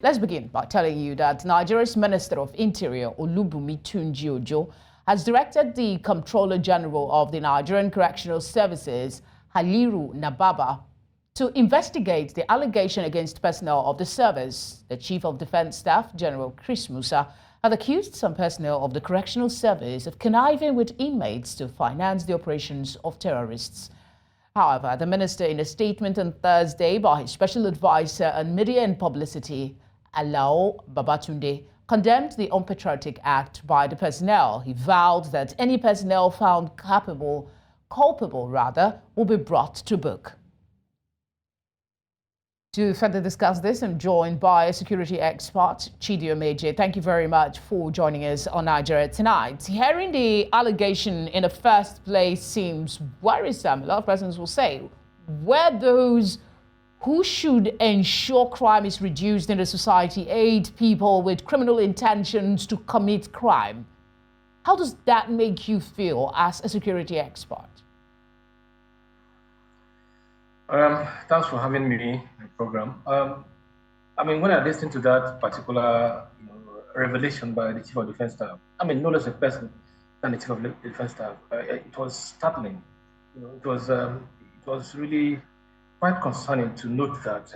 Let's begin by telling you that Nigeria's Minister of Interior, Olubunmi Tunji-Ojo, has directed the Comptroller General of the Nigerian Correctional Services, Haliru Nababa, to investigate the allegation against personnel of the service. The Chief of Defense Staff, General Musa, had accused some personnel of the Correctional Service of conniving with inmates to finance the operations of terrorists. However, the minister, in a statement on Thursday by his special advisor on Media and Publicity, Alao Babatunde, condemned the unpatriotic act by the personnel. He vowed that any personnel found culpable, will be brought to book. To further discuss this, I'm joined by a security expert, Chidi Omeje. Thank you very much for joining us on Nigeria Tonight. Hearing the allegation in the first place seems worrisome. A lot of persons will say, were those who should ensure crime is reduced in the society aid people with criminal intentions to commit crime? How does that make you feel as a security expert? Thanks for having me in the program. I mean, when I listened to that particular revelation by the Chief of Defense Staff, I mean, no less a person than the Chief of Defense Staff, it was startling. It was really quite concerning to note that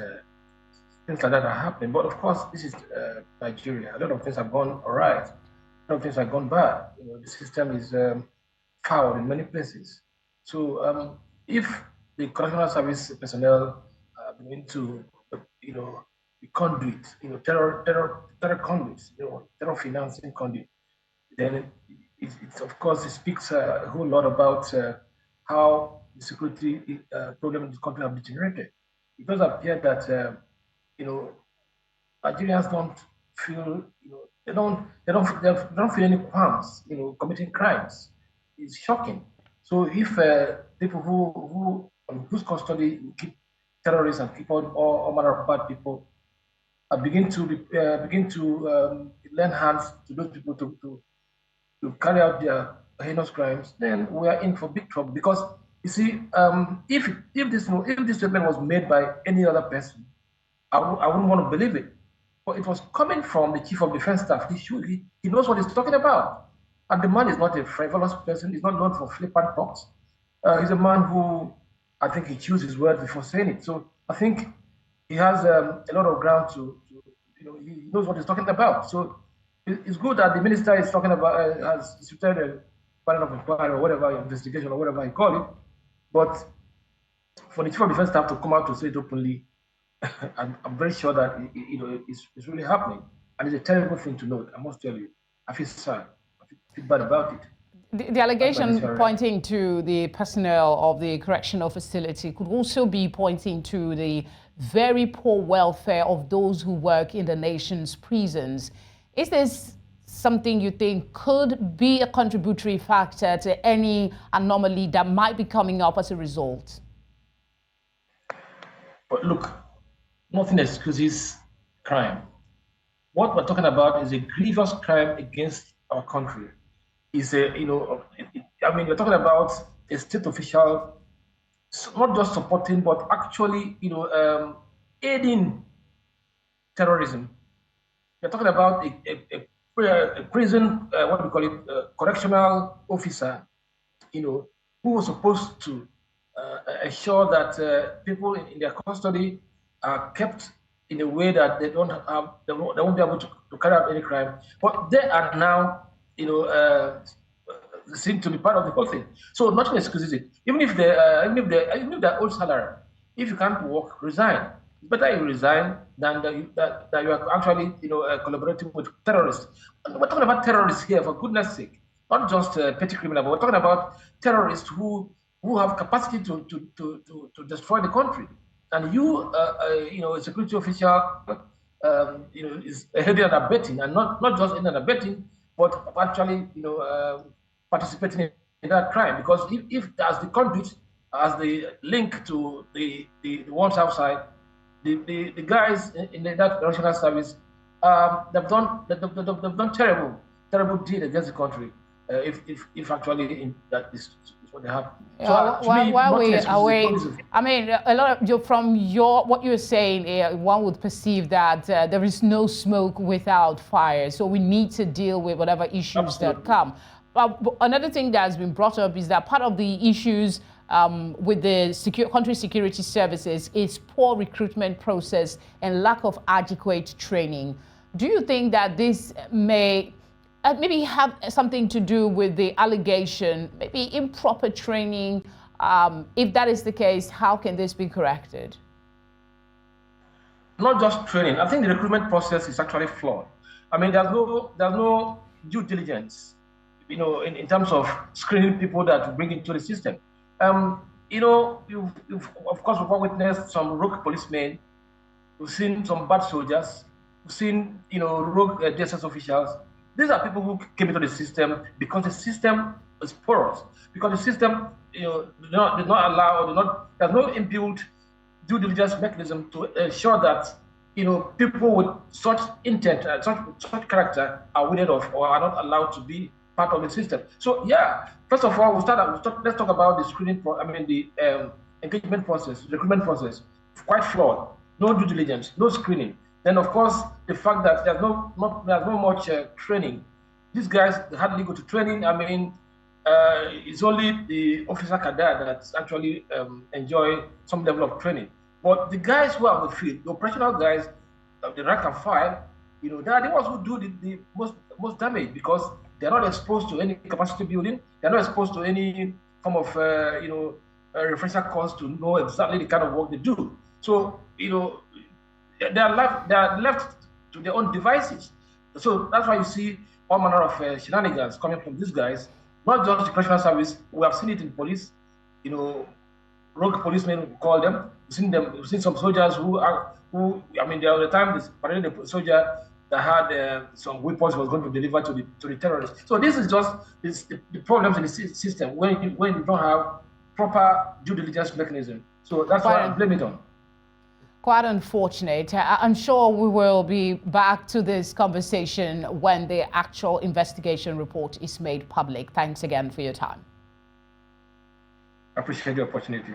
things like that are happening. But of course, this is Nigeria. A lot of things have gone all right. A lot of things have gone bad. The system is foul in many places. So if the correctional service personnel are going to, the conduit, terror conduits, terror financing conduit, then it of course, it speaks a whole lot about how the security problem in this country have degenerated. It does appear that, Nigerians don't feel, they don't feel any qualms, committing crimes. It's shocking. So if people who whose custody keep terrorists and keep all manner of bad people begin to lend hands to those people to carry out their heinous crimes, then we are in for big trouble. Because you see, if this statement was made by any other person, I wouldn't want to believe it. But it was coming from the Chief of Defense Staff. He knows what he's talking about. And the man is not a frivolous person. He's not known for flippant talks. He's a man who, I think he chooses his words before saying it. So I think he has a lot of ground to he knows what he's talking about. So it's good that the minister is talking about, has instituted a panel of inquiry or whatever, investigation or whatever you call it. But for the Chief of Defense Staff to come out to say it openly, I'm very sure that it's really happening. And it's a terrible thing to note, I must tell you. I feel sad. I feel bad about it. The allegation pointing to the personnel of the correctional facility could also be pointing to the very poor welfare of those who work in the nation's prisons. Is this something you think could be a contributory factor to any anomaly that might be coming up as a result? But look, nothing excuses crime. What we're talking about is a grievous crime against our country. Is we're talking about a state official not just supporting but actually aiding terrorism. We're talking about a prison correctional officer who was supposed to ensure that people in their custody are kept in a way that they won't be able to carry out any crime, but they are now seem to be part of the whole thing. So nothing excuses it. Even if they're old salary, if you can't work, resign. It's better you resign than that you are actually collaborating with terrorists. And we're talking about terrorists here, for goodness sake, not just petty criminals, but we're talking about terrorists who have capacity to destroy the country. And you, a security official, is heading and abetting, and not just in and abetting, but actually, participating in that crime. Because if as the conduit, as the link to the ones outside, the guys in that correctional service, they've done terrible deed against the country. If actually that is before they happen. Yeah, So to me, I mean, a lot of what you're saying, one would perceive that there is no smoke without fire. So we need to deal with whatever issues that come. But another thing that has been brought up is that part of the issues with the country security services is poor recruitment process and lack of adequate training. Do you think that this may maybe have something to do with the allegation, maybe improper training? If that is the case, how can this be corrected? Not just training. I think the recruitment process is actually flawed. I mean, there's no due diligence, in terms of screening people that you bring into the system. You've of course, we've witnessed some rogue policemen. We've seen some bad soldiers. We've seen, rogue DSS officials. These are people who came into the system because the system is porous. Because the system, did not allow, there's no inbuilt due diligence mechanism to ensure that, people with such intent, such character are weeded off or are not allowed to be part of the system. So yeah, first of all, let's talk about the screening, the engagement process, recruitment process. Quite flawed. No due diligence, no screening. Then, of course, the fact that there's no much training. These guys hardly go to training. I mean, it's only the officer cadre that actually enjoy some level of training. But the guys who are on the field, the operational guys, the rank and file, they are the ones who do the most damage because they're not exposed to any capacity building. They're not exposed to any form of, refresher course to know exactly the kind of work they do. So, they are left to their own devices. So that's why you see all manner of shenanigans coming from these guys. Not just the correctional service. We have seen it in police. Rogue policemen, we call them. We've seen some soldiers there was a time the soldier that had some weapons was going to deliver to the terrorists. So this is just the problems in the system when you don't have proper due diligence mechanism. So that's why I blame it on. Quite unfortunate. I'm sure we will be back to this conversation when the actual investigation report is made public. Thanks again for your time. I appreciate the opportunity.